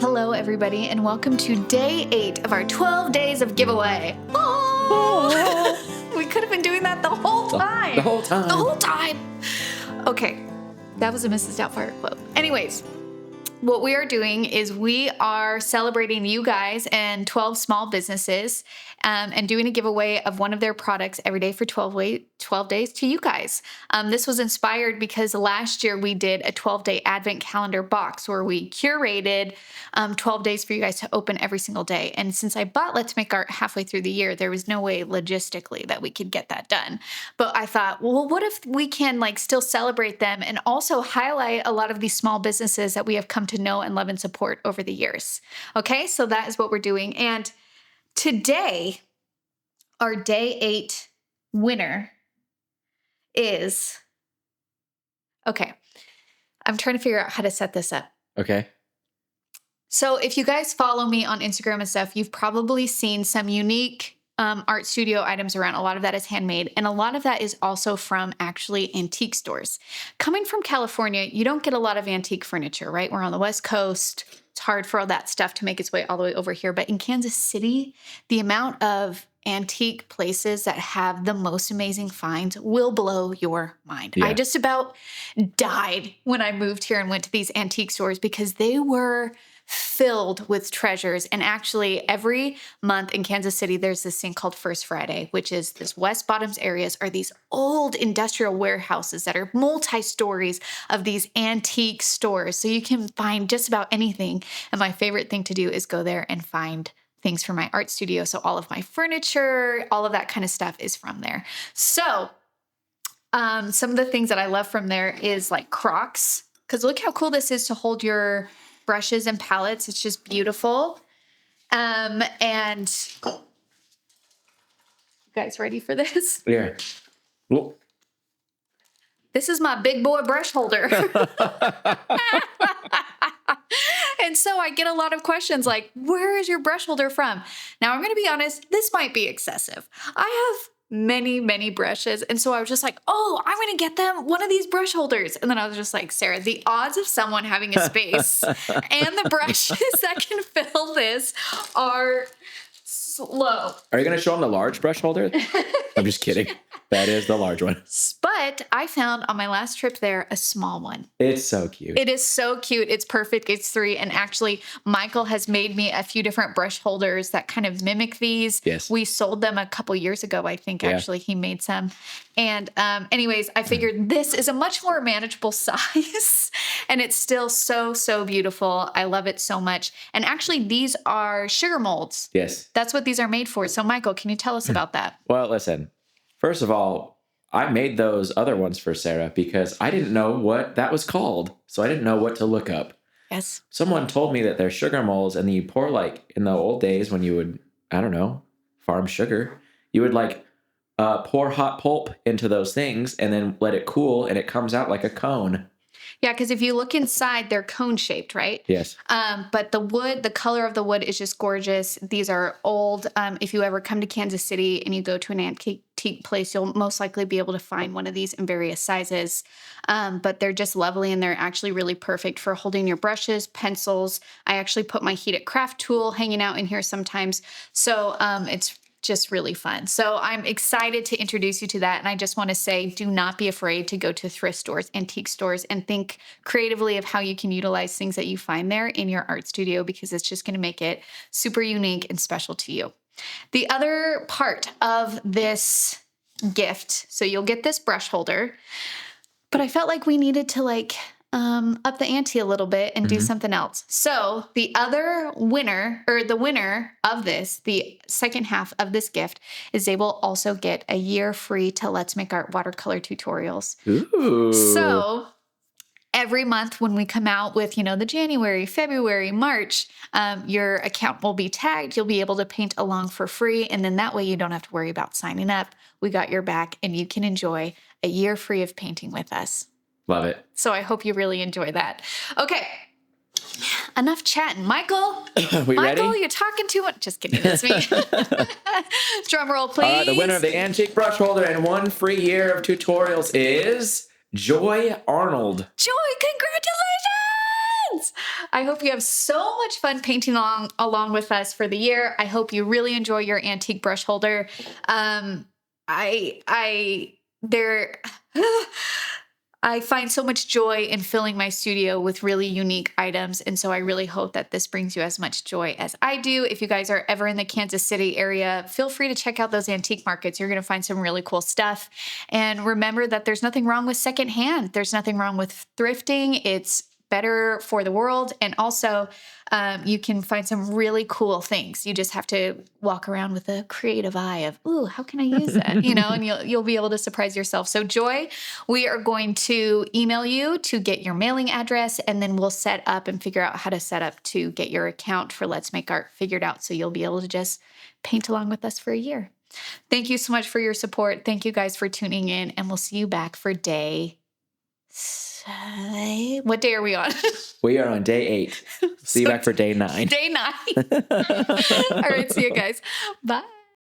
Hello, everybody, and welcome to day 8 of our 12 days of giveaway. Oh, we could have been doing that the whole time. The whole time. The whole time. Okay, that was a Mrs. Doubtfire quote. Anyways, what we are doing is we are celebrating you guys and 12 small businesses and doing a giveaway of one of their products every day for 12 days to you guys. This was inspired because last year we did a 12-day advent calendar box where we curated 12 days for you guys to open every single day. And since I bought Let's Make Art halfway through the year, there was no way logistically that we could get that done. But I thought, well, what if we can still celebrate them and also highlight a lot of these small businesses that we have come to know and love and support over the years. Okay, so that is what we're doing. And today, our day 8 winner is, okay, I'm trying to figure out how to set this up. Okay. So if you guys follow me on Instagram and stuff, you've probably seen some unique art studio items around. A lot of that is handmade, and a lot of that is also from actually antique stores. Coming from California, you don't get a lot of antique furniture, right? We're on the West Coast. It's hard for all that stuff to make its way all the way over here. But in Kansas City, the amount of antique places that have the most amazing finds will blow your mind. Yeah. I just about died when I moved here and went to these antique stores because they were filled with treasures. And actually every month in Kansas City, there's this thing called First Friday, which is this West Bottoms areas are these old industrial warehouses that are multi-stories of these antique stores. So you can find just about anything. And my favorite thing to do is go there and find things for my art studio. So all of my furniture, all of that kind of stuff is from there. So some of the things that I love from there is like Crocs, because look how cool this is to hold your brushes and palettes. It's just beautiful. And you guys ready for this? Yeah. Well. This is my big boy brush holder. And so I get a lot of questions like, where is your brush holder from? Now, I'm going to be honest, this might be excessive. I have many, many brushes. And so I was just like, oh, I'm going to get them one of these brush holders. And then I was just like, Sarah, the odds of someone having a space and the brushes that can fill this are low. Are you going to show them the large brush holder? I'm just kidding. That is the large one. But I found on my last trip there a small one. It's so cute. It is so cute. It's perfect. It's 3. And actually, Michael has made me a few different brush holders that kind of mimic these. Yes. We sold them a couple years ago, I think, actually. He made some. And anyways, I figured this is a much more manageable size. And it's still so, so beautiful. I love it so much. And actually, these are sugar molds. Yes. That's what these are made for. So, Michael, can you tell us about that? Well, listen. First of all, I made those other ones for Sarah because I didn't know what that was called. So I didn't know what to look up. Yes. Someone told me that they're sugar molds, and then you pour in the old days when you would, I don't know, farm sugar, you would pour hot pulp into those things and then let it cool, and it comes out like a cone. Yeah, because if you look inside, they're cone-shaped, right? Yes. But the wood, the color of the wood is just gorgeous. These are old. If you ever come to Kansas City and you go to an antique place, you'll most likely be able to find one of these in various sizes. But they're just lovely, and they're actually really perfect for holding your brushes, pencils. I actually put my heated craft tool hanging out in here sometimes. So it's just really fun. So I'm excited to introduce you to that. And I just want to say, do not be afraid to go to thrift stores, antique stores, and think creatively of how you can utilize things that you find there in your art studio, because it's just going to make it super unique and special to you. The other part of this gift, so you'll get this brush holder, but I felt like we needed to up the ante a little bit and do something else. So the winner of this, the second half of this gift, is they will also get a year free to Let's Make Art watercolor tutorials. Ooh. So every month when we come out with, the January, February, March, your account will be tagged. You'll be able to paint along for free. And then that way you don't have to worry about signing up. We got your back, and you can enjoy a year free of painting with us. Love it. So I hope you really enjoy that. Okay. Enough chatting. Michael, we ready? You're talking too much. Just kidding. That's me. Drum roll, please. The winner of the antique brush holder and 1 free year of tutorials is Joy Arnold. Joy, congratulations! Yes. I hope you have so much fun painting along with us for the year. I hope you really enjoy your antique brush holder. There I find so much joy in filling my studio with really unique items. And so I really hope that this brings you as much joy as I do. If you guys are ever in the Kansas City area, feel free to check out those antique markets. You're going to find some really cool stuff. And remember that there's nothing wrong with secondhand. There's nothing wrong with thrifting. It's better for the world. And also, you can find some really cool things. You just have to walk around with a creative eye of, ooh, how can I use that? And you'll be able to surprise yourself. So Joy, we are going to email you to get your mailing address, and then we'll set up and figure out how to set up to get your account for Let's Make Art figured out. So you'll be able to just paint along with us for a year. Thank you so much for your support. Thank you guys for tuning in, and we'll see you back for what day are we on? We are on day 8. See you back for day 9. Day 9. All right. See you guys. Bye.